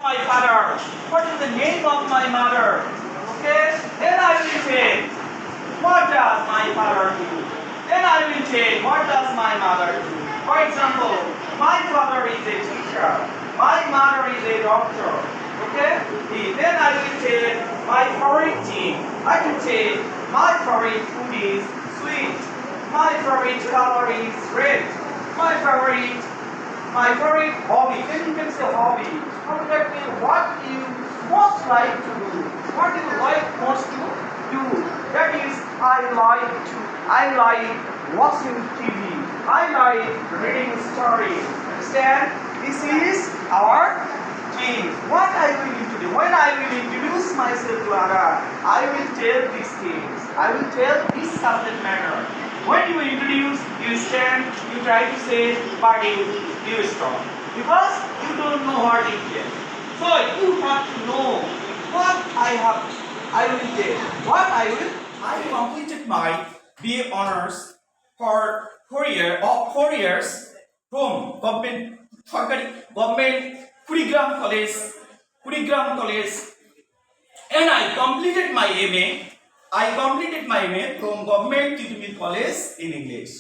my father? What is the name of my mother? Okay? Then I will say, what does my father do? Then I will say, what does my mother do? For example, my father is a teacher. My mother is a doctor. Okay? Then I will say, my favorite team. I can say, my favorite food is sweet. My favorite color is red. My favorite hobby. Then you can say hobby. How would that mean? What you most like to do? What do you like most to do? That is, I like watching TV. I like reading stories. Understand? This is our things. What I will introduce. When I will introduce myself to others, I will tell these things. I will tell this subject matter. When you introduce, you stand, you try to say, but you stop. Because you don't know what it is. So you have to know what I will tell. I completed my BA honors for 4 years from government Kurigram College, and I completed my MA. From Government Tutorial College in English,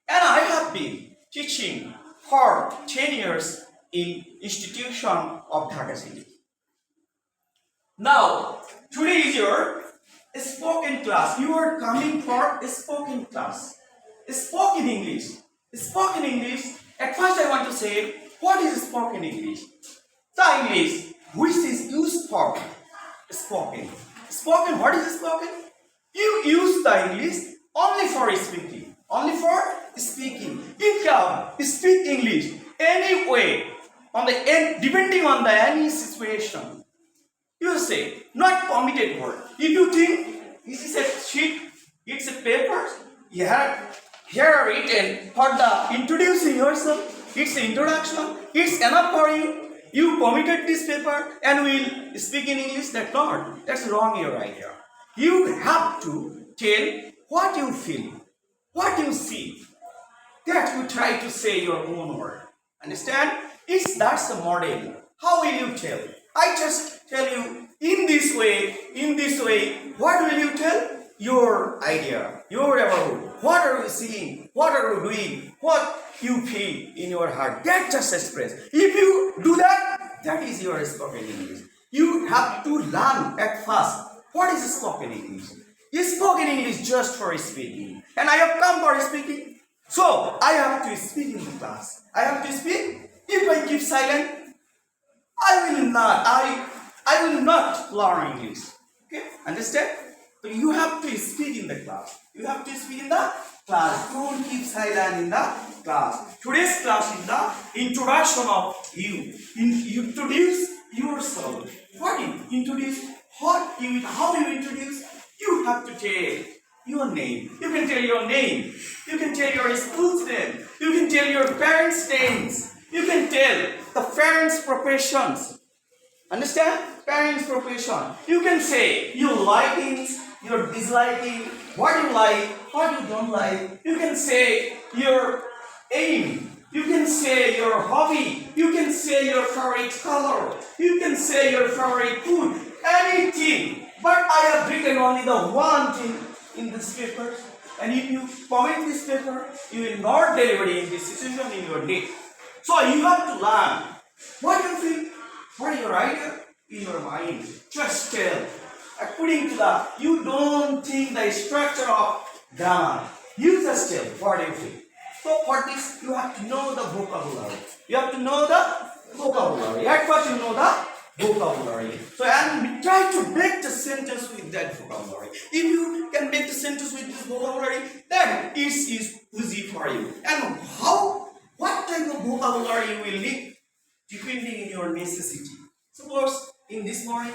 and I have been teaching for 10 years in institution of Dhaka City. Now, today is your spoken class. You are coming for a spoken class. Spoken English. Spoken English. At first, I want to say, what is spoken English? The English which is used for spoken. Spoken, what is spoken? You use the English only for speaking. Only for speaking. You can speak English anyway, depending on the any situation. You say, not permitted word. If you think this is a sheet, it's a paper, here written for the introducing yourself, it's an introduction, it's enough for you. You permitted this paper and will speak in English. That's wrong your idea. You have to tell what you feel, what you see. That you try to say your own word. Understand? That's the model. How will you tell? I just tell you in this way. What will you tell? Your idea, your neighborhood. What are you seeing? What are you doing? What you feel in your heart. That just express. If you do that, that is your spoken English. You have to learn at first. What is spoken English? Spoken English just for speaking. And I have come for speaking. So, I have to speak in the class. I have to speak. If I keep silent, I will not learn English. Okay? Understand? So, you have to speak in the class. You have to speak in the class. Don't keep silent in the class. Today's class is the introduction of you. Introduce yourself. What you introduce? How you introduce? You have to tell your name. You can tell your name. You can tell your school's name. You can tell your parents' names. You can tell the parents' professions. Understand? Parents' profession. You can say your likings, your disliking, what you like, what you don't like. You can say your aim. You can say your hobby. You can say your favorite color. You can say your favorite food. Anything. But I have written only the one thing in this paper. And if you comment this paper, you will not deliver in this situation in your day. So you have to learn. What you feel? What is your idea in your mind? Just tell. According to that, you don't think the structure of grammar. You just tell what you feel. So for this, you have to know the vocabulary. You have to know the vocabulary. At first, you know the vocabulary. So and try to make the sentence with that vocabulary. If you can make the sentence with this vocabulary, then it is easy for you. And what type of vocabulary you will need, depending on your necessity. Suppose in this morning,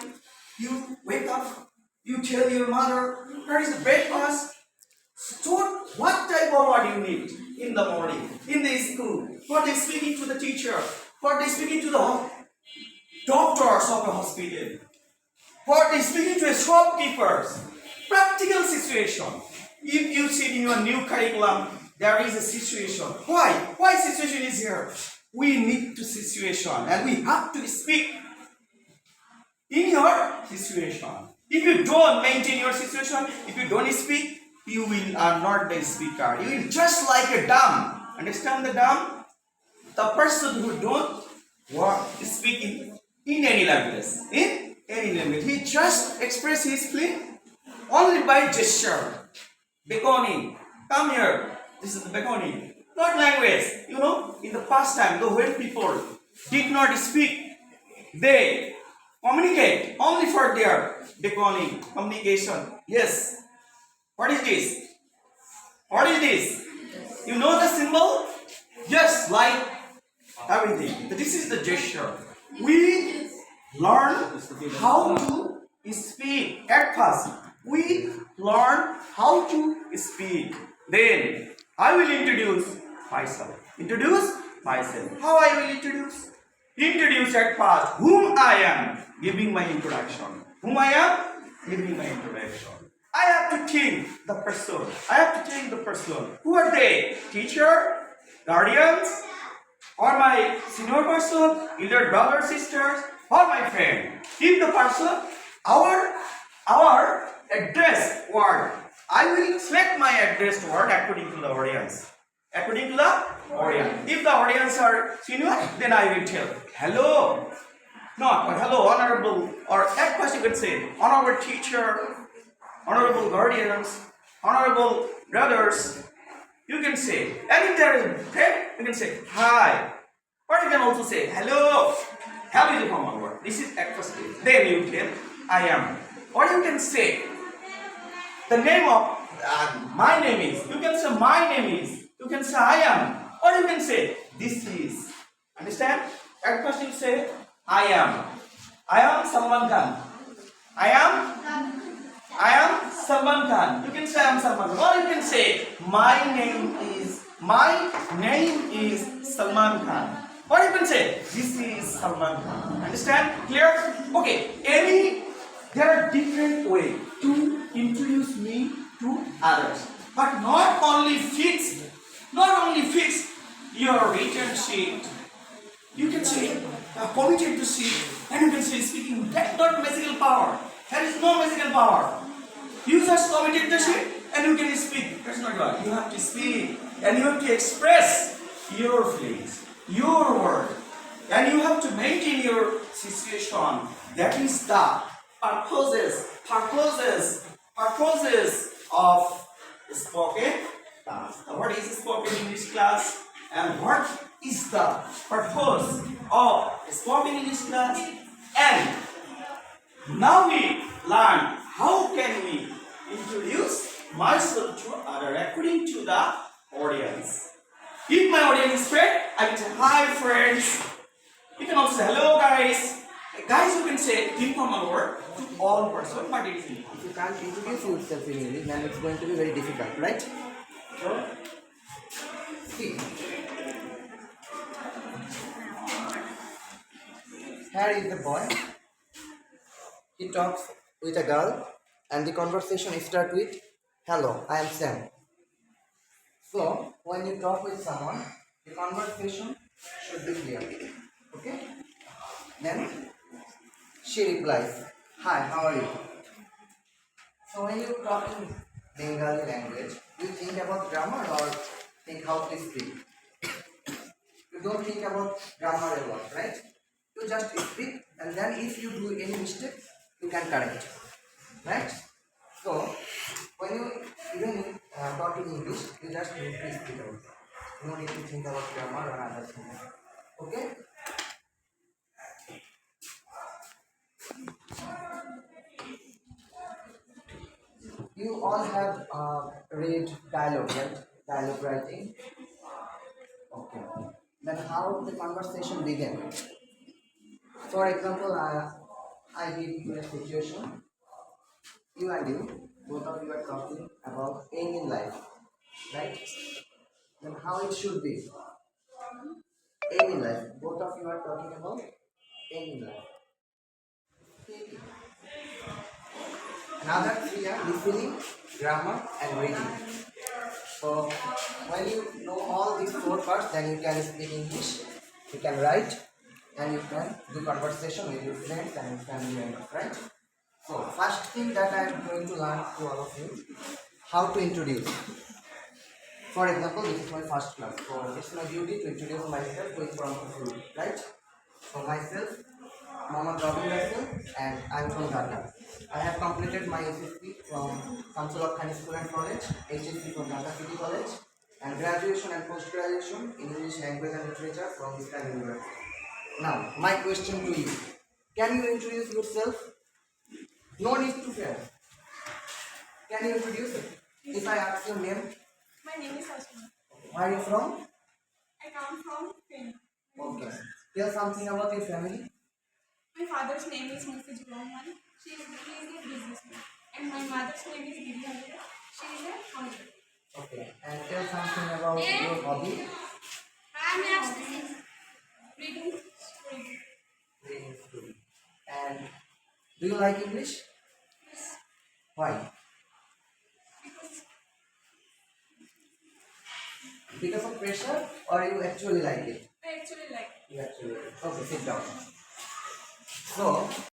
you wake up, you tell your mother, there is a breakfast. So what type of word you need in the morning, in the school, for they speaking to the teacher, for they speaking to the doctors of a hospital, for they speaking to a shopkeepers. Practical situation. If you see in your new curriculum, there is a situation. Why? Why situation is here? We need to situation and we have to speak in your situation. If you don't maintain your situation, if you don't speak, you will are not the speaker. You will just like a dumb. Understand the dumb? The person who don't speak in any language. In any language. He just express his feeling only by gesture. Beckoning. Come here. This is the beckoning. Not language. You know, in the past time, the when people did not speak, they communicate only for their beckoning, communication. Yes. What is this? What is this? You know the symbol? Yes, like everything. This is the gesture. We learn how to speak at first. We learn how to speak. Then I will introduce myself. Introduce myself. How I will introduce? Introduce at first whom I am, giving my introduction. Whom I am, giving my introduction. I have to think the person. I have to think the person. Who are they? Teacher, guardians, or my senior person, either brother, sisters, or my friend. If the person, our address word, I will select my address word according to the audience. According to the audience. If the audience are senior, then I will tell hello. Not or hello, honorable, or at first you could say honorable teacher, honorable guardians, honorable brothers. You can say, and if there is friend, you can say hi. Or you can also say hello. Hello is a formal word. This is at first stage. Then you tell I am. Or you can say the name of my name is. You can say my name is. You can say I am. Or you can say this is. Understand? At first you say I am. I am Salman Khan. I am Salman Khan. You can say I am Salman Khan. Or you can say my name is Salman Khan. Or you can say this is Salman Khan. Understand? Clear? Okay. There are different ways to introduce me to others. But not only fix your written sheet. You can say committed to sheet, and you can say speaking. That's not magical power. There is no magical power. You just committed the sheet and you can speak. That's not right. You have to speak and you have to express your feelings, your word, and you have to maintain your situation. That is the purposes of spoken class. What is spoken English class and what is the purpose of spoken English class? And now we learn how can we introduce myself to other according to the audience. If my audience is friend, I can say hi friends. You can also say hello guys. Guys, you can say informal word to all person, but it is informal. If you can't introduce yourself in English, then it's going to be very difficult, right? Sure. See. Here is the boy. He talks with a girl and the conversation starts with, hello, I am Sam. So, when you talk with someone, the conversation should be clear. Okay? Then, she replies, hi, how are you? So, when you talk in Bengali language, you think about grammar or think how to speak? You don't think about grammar a lot, right? You just speak, and then if you do any mistake, you can correct, right? So, when you even talk in English, you just need to speak out. You don't need to think about grammar or other things. Okay? You all have read dialogue, right? Dialogue writing. Okay. Then how the conversation began? For example, I give you a situation. You and you, both of you are talking about aim in life, right? Then how it should be? Aim in life. Both of you are talking about aim in life. Another three are listening, grammar, and reading. So when you know all these four parts, then you can speak English, you can write, and you can do conversation with your friends and family members, right? So, first thing that I am going to learn to all of you, how to introduce. For example, this is my first class, so it's my duty to introduce myself with from you, right? So myself, Mama Robin Russell, and I'm from Dhaka. I have completed my SSC from Samsulok Khani School and College, HSC from Dhaka City College, and graduation and post-graduation in English Language and Literature from Eastern University. Now, my question to you: can you introduce yourself? No need to fear. Can you introduce it? If I ask your name, My name is Asma. where are you from? I come from Spain. Okay. Tell something about your family. My father's name is Mufijur Rahman. He is a businessman. And my mother's name is Bibi Hamida. She is a housewife. Okay. And tell something about your hobby. Reading. Reading story. And do you like English? Yes. Why? Because Because of pressure, or you actually like it? I actually like it. You actually like it. Okay, sit down. So,